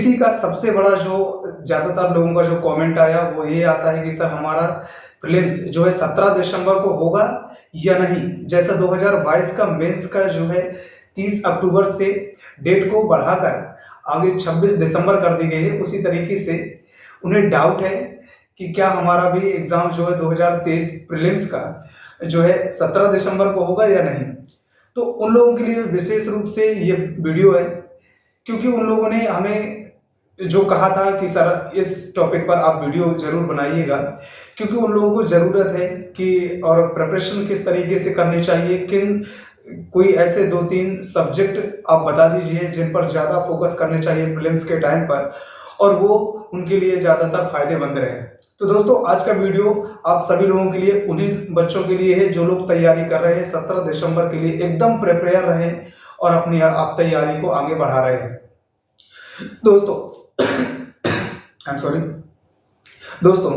इसी का सबसे बड़ा जो ज़्यादातर लोगों का जो कमेंट आया वो ये आता है कि सर हमारा प्रीलिम्स जो है 17 दिसंबर को होगा या नहीं। जैसा 2022 का मेंस का जो है 30 अक्टूबर से डेट को बढ़ाकर आगे 26 दिसंबर कर दी गई है, उसी तरीके से उन्हें डाउट है कि क्या हमारा भी एग्जाम जो है 2023 प्रीलिम्स का जो है 17 दिसंबर को होगा या नहीं। तो उन लोगों के लिए विशेष रूप से ये वीडियो है, क्योंकि उन लोगों ने हमें जो कहा था कि सर इस टॉपिक पर आप वीडियो जरूर बनाइएगा, क्योंकि उन लोगों को ज़रूरत है कि और प्रिपरेशन किस तरीके से करनी चाहिए, किन कोई ऐसे 2-3 सब्जेक्ट आप बता दीजिए जिन पर ज़्यादा फोकस करने चाहिए प्रीलिम्स के टाइम पर, और वो उनके लिए ज़्यादातर फायदेमंद रहे। तो दोस्तों आज का वीडियो आप सभी लोगों के लिए, उन्हीं बच्चों के लिए है जो लोग तैयारी कर रहे हैं 17 दिसंबर के लिए, एकदम प्रिपेयर रहें और अपनी आप तैयारी को आगे बढ़ा रहे हैं। दोस्तों आई एम सॉरी दोस्तों,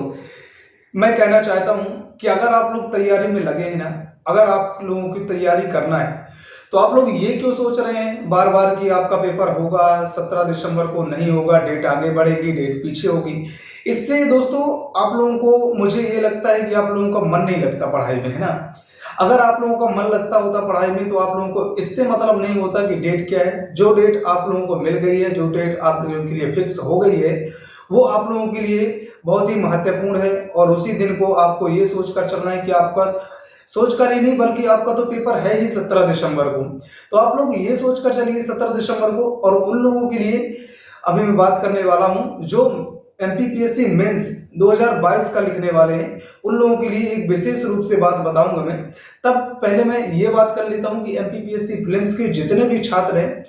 मैं कहना चाहता हूं कि अगर आप लोग तैयारी में लगे हैं ना, अगर आप लोगों की तैयारी करना है, तो आप लोग ये क्यों सोच रहे हैं बार बार कि आपका पेपर होगा 17 दिसंबर को, नहीं होगा, डेट आगे बढ़ेगी, डेट पीछे होगी। इससे दोस्तों आप लोगों को, मुझे ये लगता है कि आप लोगों का मन नहीं लगता पढ़ाई में, है ना। अगर आप लोगों का मन लगता होता पढ़ाई में तो आप लोगों को इससे मतलब नहीं होता कि डेट क्या है। जो डेट आप लोगों को मिल गई है, जो डेट आप लोगों के लिए फिक्स हो गई है, वो आप लोगों के लिए बहुत ही महत्वपूर्ण है। और उसी दिन को आपको ये सोचकर चलना है कि आपका, सोचकर ही नहीं बल्कि आपका तो पेपर है ही 17 दिसंबर को, तो आप लोग ये सोचकर चलिए 17 दिसंबर को। और उन लोगों के लिए अभी मैं बात करने वाला हूं जो एमपीपीएससी मेंस 2022 का लिखने वाले हैं, उन लोगों के लिए एक विशेष रूप से बात बताऊंगा मैं। तब पहले मैं ये बात कर लेता हूं कि एमपीपीएससी प्रीलिम्स के जितने भी छात्र हैं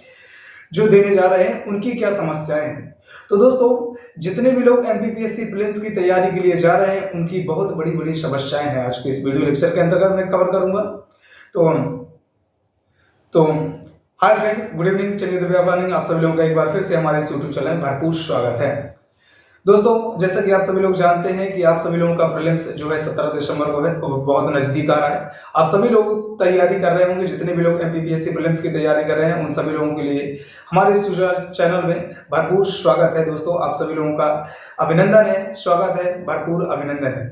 जो देने जा रहे हैं, उनकी क्या समस्याएं हैं। तो दोस्तों जितने भी लोग एमपीपीएससी प्रीलिम्स की तैयारी के लिए जा रहे हैं, उनकी बहुत बड़ी बड़ी समस्याएं हैं आज के इस वीडियो लेक्चर के अंतर्गत मैं कवर करूंगा। तो हाय फ्रेंड, गुड इवनिंग, चलिए दिव्या प्लानिंग आप सभी लोगों का एक बार फिर से हमारे इस यूट्यूब चैनल में भरपूर स्वागत है। दोस्तों जैसा कि आप सभी लोग जानते हैं कि आप सभी लोगों का प्रीलिम्स जो है 17 दिसंबर को है, तो बहुत नजदीक आ रहा है। आप सभी लोग तैयारी कर रहे होंगे, जितने भी लोग एमपीपीएससी प्रीलिम्स की तैयारी कर रहे हैं, उन सभी लोगों के लिए हमारे इस चैनल में भरपूर स्वागत है। दोस्तों आप सभी लोगों का अभिनंदन है, स्वागत है, भरपूर अभिनंदन है।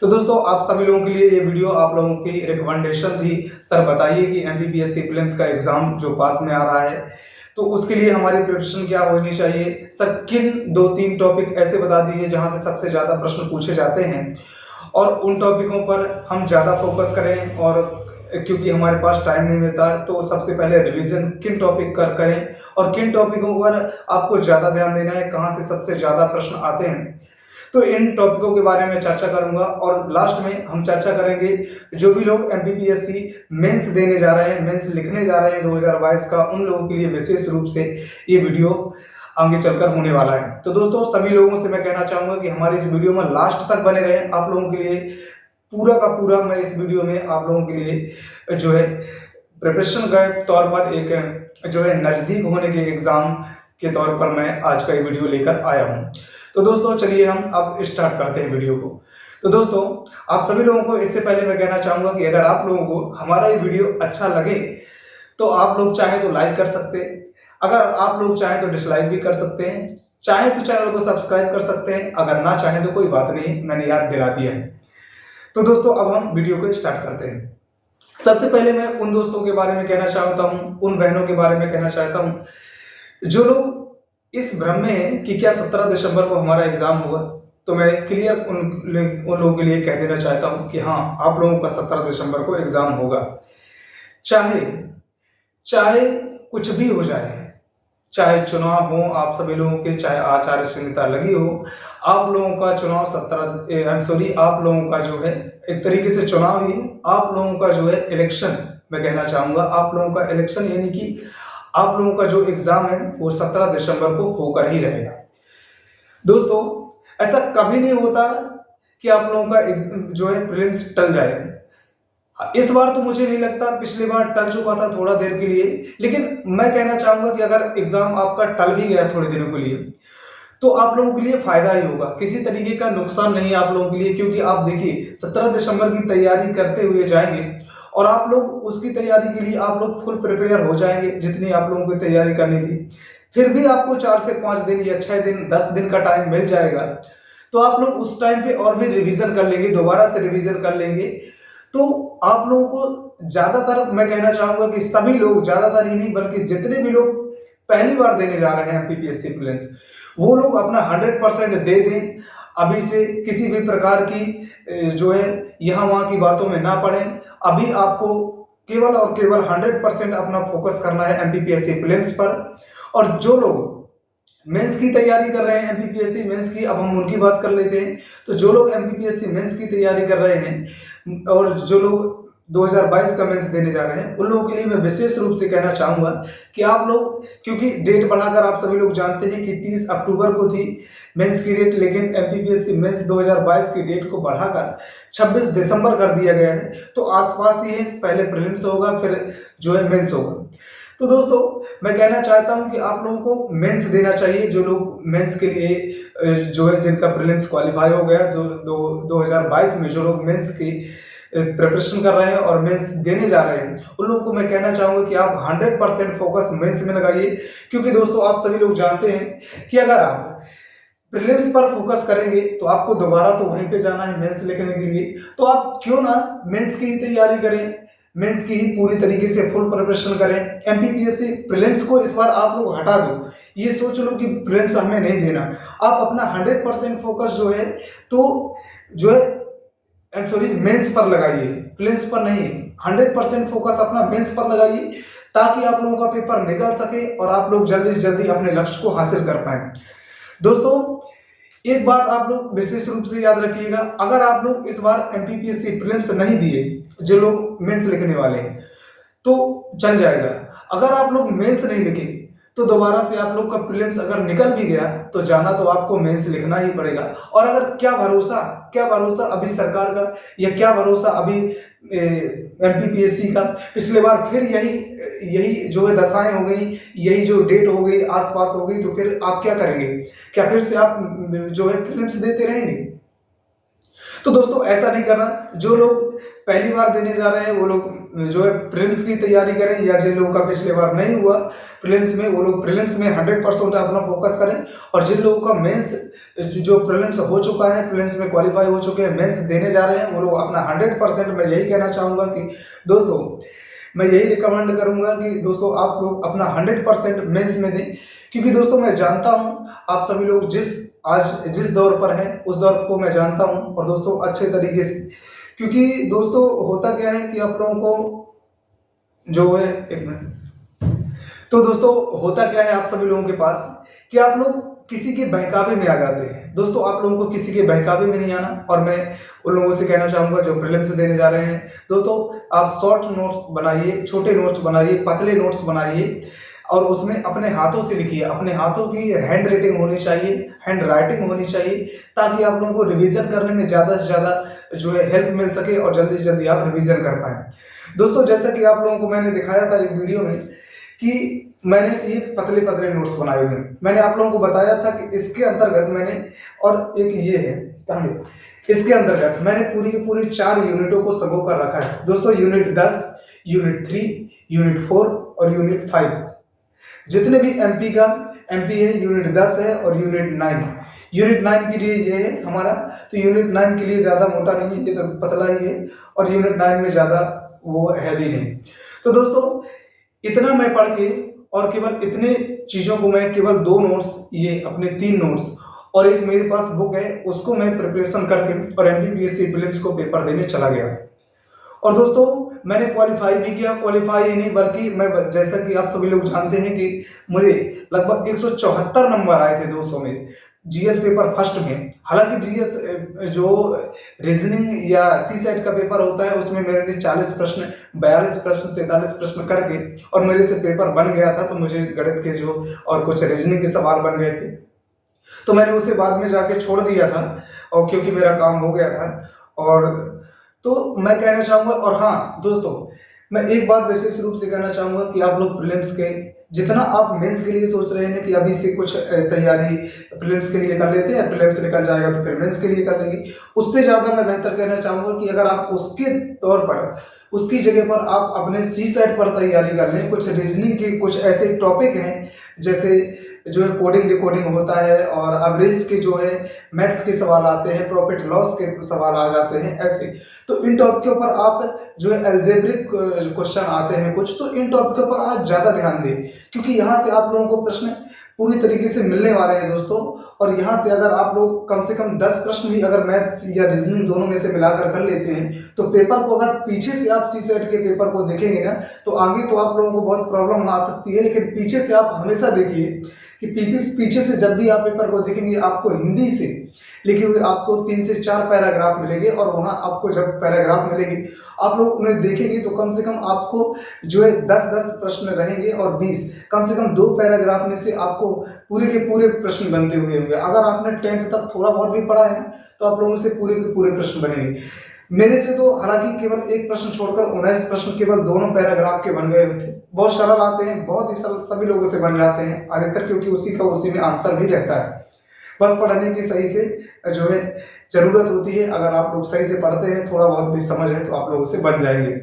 तो दोस्तों आप सभी लोगों के लिए ये वीडियो आप लोगों की रिकमेंडेशन थी, सर बताइए कि एमपीपीएससी प्रीलिम्स का एग्जाम जो पास में आ रहा है, तो उसके लिए हमारी प्रिपरेशन क्या होनी चाहिए। सर किन 2-3 टॉपिक ऐसे बता दीजिए जहां से सबसे ज्यादा प्रश्न पूछे जाते हैं, और उन टॉपिकों पर हम ज्यादा फोकस करें। और क्योंकि हमारे पास टाइम नहीं मिलता, तो सबसे पहले रिवीजन किन टॉपिक करें और किन टॉपिकों पर आपको ज्यादा ध्यान देना है, कहां से सबसे ज्यादा प्रश्न आते हैं, तो इन टॉपिकों के बारे में चर्चा करूंगा। और लास्ट में हम चर्चा करेंगे जो भी लोग एमपीपीएससी मेंस देने जा रहे हैं, मेंस लिखने जा रहे हैं 2022 का, उन लोगों के लिए विशेष रूप से ये वीडियो आगे चलकर होने वाला है। तो दोस्तों सभी लोगों से मैं कहना चाहूंगा कि हमारे इस वीडियो में लास्ट तक बने रहें। आप लोगों के लिए पूरा का पूरा मैं इस वीडियो में आप लोगों के लिए जो है प्रिपरेशन के तौर पर, एक जो है नजदीक होने के एग्जाम के तौर पर मैं आज का ये वीडियो लेकर आया हूँ। तो दोस्तों चलिए हम अब स्टार्ट करते हैं वीडियो को। तो दोस्तों आप सभी लोगों को इससे पहले मैं कहना चाहूंगा कि अगर आप लोगों को हमारा ये वीडियो अच्छा लगे तो आप लोग चाहे तो लाइक कर सकते हैं, अगर आप लोग चाहें तो डिसलाइक भी कर सकते हैं, चाहे तो चैनल को सब्सक्राइब कर सकते हैं, अगर ना चाहें तो कोई बात नहीं, मैंने याद दिला दिया है। तो दोस्तों अब हम वीडियो को स्टार्ट करते हैं। सबसे पहले मैं उन दोस्तों के बारे में कहना चाहता हूँ, उन बहनों के बारे में कहना चाहता हूँ जो लोग इस भ्रम में है कि क्या 17 दिसंबर को हमारा एग्जाम होगा। तो मैं क्लियर उन लोगों के लिए कह देना चाहता हूं कि हाँ, आप लोगों का 17 दिसंबर को एग्जाम होगा। चाहे कुछ भी हो जाए, चाहे चुनाव हो आप सभी लोगों के, चाहे आचार संहिता लगी हो, आप लोगों का चुनाव आप लोगों का जो है एक तरीके से चुनाव ही, आप लोगों का जो है इलेक्शन, मैं कहना चाहूंगा आप लोगों का इलेक्शन, यानी कि आप लोगों का जो एग्जाम है वो 17 दिसंबर को होकर ही रहेगा। दोस्तों ऐसा कभी नहीं होता कि आप लोगों का जो है प्रीलिम्स टल जाए। इस बार तो मुझे नहीं लगता, पिछली बार टल चुका था थोड़ा देर के लिए, लेकिन मैं कहना चाहूंगा कि अगर एग्जाम आपका टल भी गया थोड़े दिनों के लिए, तो आप लोगों के लिए फायदा ही होगा, किसी तरीके का नुकसान नहीं आप लोगों के लिए। क्योंकि आप देखिए 17 दिसंबर की तैयारी करते हुए जाएंगे और आप लोग उसकी तैयारी के लिए आप लोग फुल प्रिपेयर हो जाएंगे, जितनी आप लोगों को तैयारी करनी थी। फिर भी आपको 4 से 5 दिन या 6 दिन 10 दिन का टाइम मिल जाएगा, तो आप लोग उस टाइम पे और भी रिवीजन कर लेंगे, दोबारा से रिवीजन कर लेंगे, तो आप लोगों को ज्यादातर मैं कहना चाहूंगा कि सभी लोग, ज्यादातर ही नहीं बल्कि जितने भी लोग पहली बार देने जा रहे हैं एमपीपीएससी प्रीलिम्स, वो लोग अपना 100% दे दें। अभी से किसी भी प्रकार की जो है यहाँ वहां की बातों में ना पड़े। अभी आपको केवल और केवल 100% अपना फोकस करना है एमपीपीएससी प्रीलिम्स पर। और जो लोग मेंस की तैयारी कर रहे हैं, एमपीपीएससी मेंस की, अब हम उनकी बात कर लेते हैं। तो जो लोग एमपीपीएससी मेंस की तैयारी कर रहे हैं और जो लोग 2022 का मेंस देने जा रहे हैं, उन लोगों के लिए मैं विशेष रूप से कहना चाहूंगा कि आप लोग, क्योंकि डेट बढ़ाकर आप सभी लोग जानते हैं कि 30 अक्टूबर को थी मेंस की डेट, लेकिन एमपीपीएससी मेंस 2022 की डेट को बढ़ाकर 26 दिसंबर कर दिया गया है। तो आसपास ही है, पहले प्रीलिम्स होगा फिर जो है मेंस होगा। तो दोस्तों मैं कहना चाहता हूं कि आप लोगों को मेंस देना चाहिए। जो लोग मेंस के लिए जो है जिनका प्रीलिम्स क्वालिफाई हो गया 2022 में, जो लोग मेंस की प्रिपरेशन कर रहे हैं और मेंस देने जा रहे हैं, उन लोगों को मैं कहना चाहूंगा कि आप 100% फोकस मेंस में लगाइए। क्योंकि दोस्तों आप सभी लोग जानते हैं कि अगर आप प्रीलिम्स पर फोकस करेंगे तो आपको दोबारा तो वहीं पे जाना है मेंस लिखने के लिए, तो आप क्यों ना मेंस की ही तैयारी करें, मेंस की ही पूरी तरीके से फुल प्रिपरेशन करें। एमपीपीएससी प्रीलिम्स को इस बार आप लोग हटा दो, ये सोच लो कि प्रीलिम्स हमें नहीं देना। आप अपना 100% फोकस जो है तो जो है सॉरी मेंस पर लगाइए, प्रीलिम्स पर नहीं। 100% फोकस अपना मेंस पर लगाइए ताकि आप लोगों का पेपर निकल सके और आप लोग जल्दी से जल्दी अपने लक्ष्य को हासिल कर पाए। दोस्तों एक बात आप लोग विशेष रूप से याद रखिएगा, अगर आप लोग इस बार एमपीपीएससी प्रीलिम्स नहीं दिए, जो लोग मेंस लिखने वाले हैं, तो चल जाएगा। अगर आप लोग मेंस नहीं लिखे तो दोबारा से आप लोग का प्रीलिम्स अगर निकल भी गया तो जाना तो आपको मेंस लिखना ही पड़ेगा। और अगर क्या भरोसा अभी सरकार का, या क्या भरोसा अभी एमपीपीएससी का, पिछले बार फिर यही जो है दशाएं हो गई, यही जो डेट हो गई आसपास हो गई, तो फिर आप क्या करेंगे? क्या फिर से आप जो है प्रीलिम्स देते रहेंगे? तो दोस्तों ऐसा नहीं करना। जो लोग पहली बार देने जा रहे हैं वो लोग जो है प्रीलिम्स की तैयारी करें, या जिन लोगों का पिछले बार नहीं हुआ प्रीलिम्स में, वो लोग प्रीलिम्स में 100% अपना फोकस करें। और जिन लोगों का मेंस जो प्रीलिम्स हो चुका है, प्रीलिम्स में क्वालिफाई हो चुके हैं, मेंस देने जा रहे हैं, वो लोग अपना 100%, मैं यही कहना चाहूंगा कि दोस्तों मैं यही रिकमेंड करूंगा कि दोस्तों आप लोग अपना 100% मेंस में दें। क्योंकि दोस्तों मैं जानता हूं आप सभी लोग जिस दौर पर हैं उस दौर को मैं जानता हूं, और दोस्तों अच्छे तरीके से, क्योंकि दोस्तों होता क्या है कि आप लोगों को जो है एक मिनट, तो दोस्तों होता क्या है आप सभी लोगों के पास कि आप लोग किसी के बहकावे में आ जाते हैं। दोस्तों आप लोगों को किसी के बहकावे में नहीं आना, और मैं उन लोगों से कहना चाहूंगा जो प्रीलिम्स देने जा रहे हैं, दोस्तों आप शॉर्ट नोट्स बनाइए, छोटे नोट्स बनाइए, पतले नोट्स बनाइए, और उसमें अपने हाथों से लिखिए। अपने हाथों की हैंड राइटिंग होनी चाहिए, हैंड राइटिंग होनी चाहिए, ताकि आप लोगों को रिवीजन करने में ज़्यादा से ज़्यादा जो है हेल्प मिल सके और जल्दी से जल्दी आप रिवीजन कर पाए। दोस्तों जैसा कि आप लोगों को मैंने दिखाया था एक वीडियो में कि मैंने ये पतले पतले नोट्स बनाए हुए हैं, मैंने आप लोगों को बताया था कि इसके अंतर्गत मैंने, और एक ये है कहानी, इसके अंतर्गत मैंने पूरी की पूरी 4 यूनिटों को संगो कर रखा है। दोस्तों यूनिट 10, यूनिट 3, यूनिट 4 और यूनिट 5, जितने भी एमपी है, यूनिट 10 है और यूनिट 9। यूनिट 9 के लिए ये है हमारा, तो यूनिट 9 के लिए ज़्यादा मोटा नहीं है, ये तो पतला ही है, और यूनिट 9 में ज़्यादा वो हैवी नहीं। तो दोस्तों इतना मैं पढ़ के, और केवल इतने चीज़ों को मैं केवल 2 नोट्स, ये अपने 3 नोट्स और एक मेरे पास बुक है, उसको मैं प्रिपरेशन करके और एमपीपीएससी प्रीलिम्स को पेपर देने चला गया। और दोस्तों मैंने क्वालिफाई भी किया, क्वालिफाई ही नहीं बल्कि मैं, जैसा कि आप सभी लोग जानते हैं कि मुझे लगभग 174 नंबर आए थे 200 में, जीएस पेपर फर्स्ट में। हालांकि जीएस जो रीजनिंग या सीसेट का पेपर होता है उसमें मेरे ने 40 प्रश्न, 42 प्रश्न, 43 प्रश्न करके और मेरे से पेपर बन गया था। तो मुझे गणित के जो और कुछ रीजनिंग के सवाल बन गए थे, तो मैंने उसे बाद में जाके छोड़ दिया था, और क्योंकि मेरा काम हो गया था। और तो मैं कहना चाहूंगा, और हाँ दोस्तों मैं एक बात विशेष रूप से कहना चाहूंगा कि आप लोग प्रीलिम्स के, जितना आप मेंस के लिए सोच रहे हैं कि अभी से कुछ तैयारी प्रीलिम्स के लिए कर लेते हैं, प्रीलिम्स निकल जाएगा तो फिर मेंस के लिए कर लेंगे, उससे ज़्यादा मैं बेहतर कहना चाहूँगा कि अगर आप उसके तौर पर, उसकी जगह पर आप अपने सी सेट पर तैयारी कर लें। कुछ रीजनिंग के कुछ ऐसे टॉपिक हैं, जैसे जो है कोडिंग डिकोडिंग होता है, और एवरेज के जो है मैथ्स के सवाल आते हैं, प्रॉफिट लॉस के सवाल आ जाते हैं ऐसे। तो इन टॉपिक के ऊपर आप जो है एल्जेब्रिक क्वेश्चन आते हैं कुछ, तो इन टॉपिक के ऊपर आप ज़्यादा ध्यान दें, क्योंकि यहाँ से आप लोगों को प्रश्न पूरी तरीके से मिलने वाले हैं दोस्तों। और यहाँ से अगर आप लोग कम से कम 10 प्रश्न भी अगर मैथ्स या रीजनिंग दोनों में से मिलाकर कर लेते हैं, तो पेपर को अगर पीछे से आप सीसेट के पेपर को देखेंगे ना, तो आगे तो आप लोगों को बहुत प्रॉब्लम आ सकती है, लेकिन पीछे से आप हमेशा देखिए कि पीछे से जब भी आप पेपर को देखेंगे, आपको हिंदी से लिखी हुई आपको 3 से 4 पैराग्राफ मिलेंगे, और वहाँ आपको जब पैराग्राफ मिलेगी आप लोग उन्हें देखेंगे तो कम से कम आपको जो है 10-10 प्रश्न रहेंगे, और 20 कम से कम 2 पैराग्राफ में से आपको पूरे के पूरे प्रश्न बनते हुए होंगे। अगर आपने 10th तक थोड़ा बहुत भी पढ़ा है तो आप लोगों से पूरे के पूरे प्रश्न बनेंगे। मेरे से तो हालांकि केवल एक प्रश्न छोड़कर 19 प्रश्न केवल दोनों पैराग्राफ के बन गए थे। बहुत सरल आते हैं, बहुत ही सरल, सभी लोगों से बन जाते हैं अधिकतर, क्योंकि उसी में आंसर भी रहता है। बस पढ़ने की सही से जो है जरूरत होती है। अगर आप लोग सही से पढ़ते हैं, थोड़ा बहुत भी समझ है, तो आप लोगों से बन जाएंगे।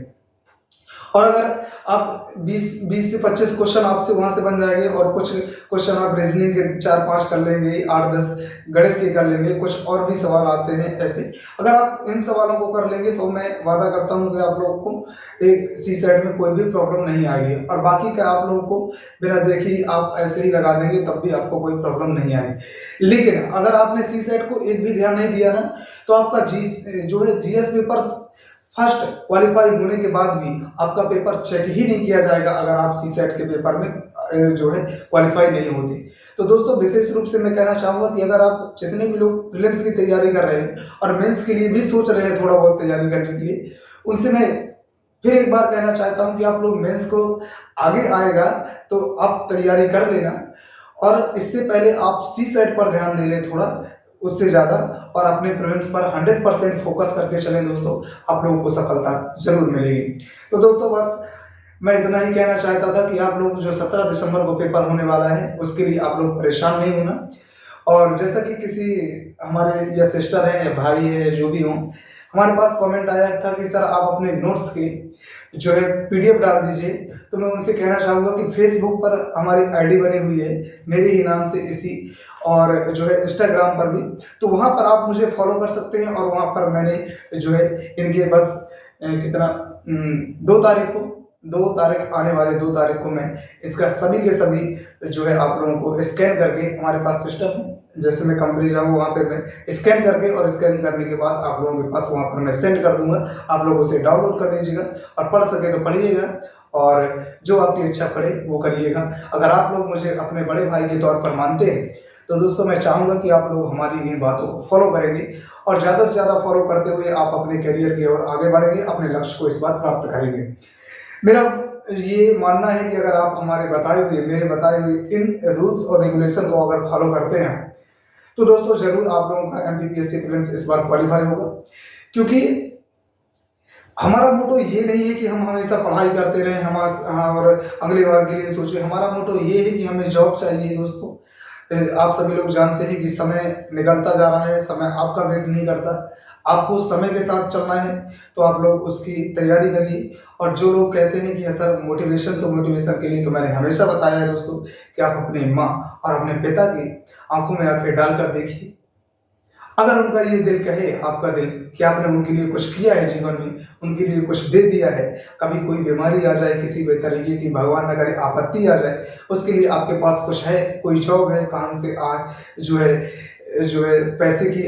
और अगर आप 20 से 25 क्वेश्चन आपसे वहां से बन जाएंगे, और कुछ क्वेश्चन आप रीजनिंग के 4-5 कर लेंगे, 8-10 गणित के कर लेंगे, कुछ और भी सवाल आते हैं ऐसे। अगर आप इन सवालों को कर लेंगे तो मैं वादा करता हूं कि आप लोगों को एक सीसेट में कोई भी प्रॉब्लम नहीं आएगी, और बाकी का आप लोगों को बिना देखे आप ऐसे ही लगा देंगे तब भी आपको कोई प्रॉब्लम नहीं आएगी। लेकिन अगर आपने सीसेट को एक भी ध्यान नहीं दिया ना, तो आपका जो है जीएस पेपर फर्स्ट क्वालिफाई होने के बाद भी आपका पेपर चेक ही नहीं किया जाएगा, अगर आप सीसेट के पेपर में जो है क्वालिफाई नहीं होते। तो दोस्तों, विशेष रूप से मैं कहना चाहूंगा कि अगर आप जितने भी लोग प्रीलिम्स की तैयारी कर रहे हैं और मेंस के लिए भी सोच रहे हैं थोड़ा बहुत तैयारी करने के लिए, उनसे मैं फिर एक बार कहना चाहता हूं कि आप लोग मेंस को आगे आएगा तो आप तैयारी कर लेना, और इससे पहले आप सीसेट पर ध्यान दे लें थोड़ा उससे ज्यादा, और अपने प्रीलिम्स पर 100% फोकस करके चलें दोस्तों, आप लोगों को सफलता जरूर मिलेगी। तो दोस्तों, बस मैं इतना ही कहना चाहता था कि आप लोग जो 17 दिसंबर को पेपर होने वाला है, उसके लिए आप लोग परेशान नहीं होना। और जैसा कि किसी हमारे या सिस्टर है या भाई है जो भी हो, हमारे पास कमेंट आया था कि सर आप अपने नोट्स के जो है पीडीएफ डाल दीजिए, तो मैं उनसे कहना चाहूंगा कि फेसबुक पर हमारी आईडी बनी हुई है मेरे ही नाम से इसी, और जो है इंस्टाग्राम पर भी, तो वहां पर आप मुझे फॉलो कर सकते हैं। और वहां पर मैंने जो है इनके बस कितना 2 तारीख आने वाले 2 तारीख को मैं इसका सभी के सभी जो है आप लोगों को स्कैन करके, हमारे पास सिस्टम है, जैसे मैं कंपनी जाऊँ वहाँ पे मैं स्कैन करके, और स्कैन करने के बाद आप लोगों के पास वहाँ पर मैं सेंड कर दूंगा। आप लोग उसे डाउनलोड कर लीजिएगा, और पढ़ सके तो पढ़िएगा, और जो आपकी इच्छा पड़े वो करिएगा। अगर आप लोग मुझे अपने बड़े भाई के तौर पर मानते हैं, तो दोस्तों मैं चाहूंगा कि आप लोग हमारी इन बातों को फॉलो करेंगे, और ज़्यादा से ज़्यादा फॉलो करते हुए आप अपने करियर की ओर आगे बढ़ेंगे, अपने लक्ष्य को इस बार प्राप्त करेंगे। मेरा ये मानना है कि अगर आप मेरे बताए हुए इन रूल्स और रेगुलेशन को अगर फॉलो करते हैं, तो दोस्तों जरूर आप लोगों का एमपीपीएससी प्रीलिम्स इस बार क्वालिफाई होगा। क्योंकि हमारा मोटो ये नहीं है कि हम हमेशा पढ़ाई करते रहें और अगले बार के लिए सोचे। हमारा मोटो ये है कि हमें जॉब चाहिए दोस्तों। आप सभी लोग जानते हैं कि समय निकलता जा रहा है, समय आपका वेट नहीं करता, आपको समय के साथ चलना है, तो आप लोग उसकी तैयारी करिए। और जो लोग कहते हैं कि सर मोटिवेशन के लिए तो मैंने हमेशा बताया है दोस्तों कि आप अपनी माँ और अपने पिता की आंखों में आंखें डालकर देखिए। अगर उनका ये दिल कहे, आपका दिल, कि आपने उनके लिए कुछ किया है जीवन में, उनके लिए कुछ दे दिया है, कभी कोई बीमारी आ जाए, किसी भी तरीके की भगवान न करे आपत्ति आ जाए, उसके लिए आपके पास कुछ है, कोई जॉब है, कहाँ से जो है पैसे की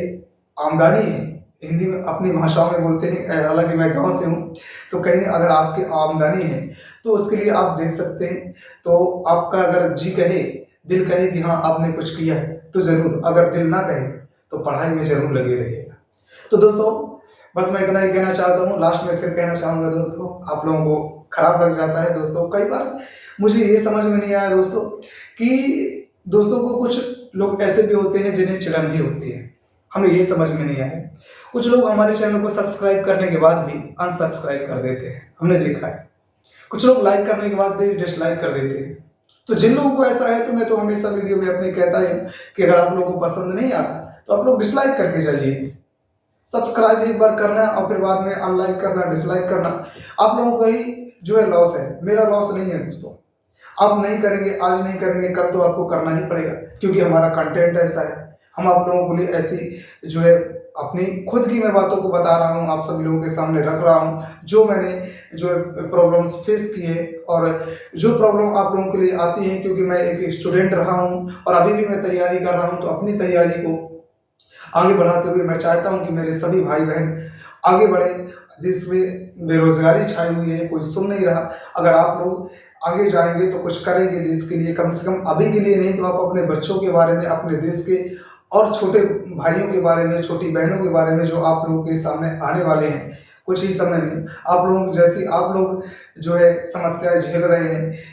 आमदनी है, हिंदी में अपनी भाषाओं में बोलते हैं, हालांकि मैं गाँव से हूँ, तो कहीं अगर आपकी आमदनी है तो उसके लिए आप देख सकते हैं। तो आपका अगर जी कहे, दिल कहे कि हाँ आपने कुछ किया है, तो जरूर, अगर दिल ना कहे तो पढ़ाई में जरूर लगे रहिएगा। तो दोस्तों बस मैं इतना ही कहना चाहता हूँ। लास्ट में फिर कहना चाहूंगा दोस्तों, आप लोगों को खराब लग जाता है दोस्तों, कई बार मुझे ये समझ में नहीं आया दोस्तों कि दोस्तों को कुछ लोग ऐसे भी होते हैं जिन्हें चिढ़न भी होती है, हमें ये समझ में नहीं आया। कुछ लोग हमारे चैनल को सब्सक्राइब करने के बाद भी अनसब्सक्राइब कर देते हैं, हमने देखा है। कुछ लोग लाइक करने के बाद भी डिसलाइक कर देते हैं। तो जिन लोगों को ऐसा है, तो मैं तो हमेशा वीडियो में अपने कहता है कि अगर आप लोगों को पसंद नहीं आता तो आप लोग डिसलाइक करके जाइए। सब्सक्राइब एक बार करना और फिर बाद में अनलाइक करना, डिसलाइक करना, आप लोगों का ही जो है लॉस है, मेरा लॉस नहीं है दोस्तों। आप नहीं करेंगे, आज नहीं करेंगे, कल तो आपको करना ही पड़ेगा, क्योंकि हमारा कंटेंट ऐसा है। हम आप लोगों के लिए ऐसी जो है अपनी खुद की मैं बातों को बता रहा हूँ, आप सभी लोगों के सामने रख रहा हूँ, जो मैंने जो है प्रॉब्लम्स फेस किए, और जो प्रॉब्लम आप लोगों के लिए आती है, क्योंकि मैं एक स्टूडेंट रहा हूँ और अभी भी मैं तैयारी कर रहा हूँ, तो अपनी तैयारी को आगे बढ़ाते हुए मैं चाहता हूँ कि मेरे सभी भाई बहन आगे बढ़ें। देश में बेरोजगारी छाई हुई है, कोई सुन नहीं रहा। अगर आप लोग आगे जाएंगे तो कुछ करेंगे देश के लिए, कम से कम अभी के लिए नहीं तो आप अपने बच्चों के बारे में, अपने देश के और छोटे भाइयों के बारे में, छोटी बहनों के बारे में, जो आप लोगों के सामने आने वाले हैं कुछ ही समय में, आप लोगों को जैसी आप लोग जो है समस्याएं झेल रहे हैं,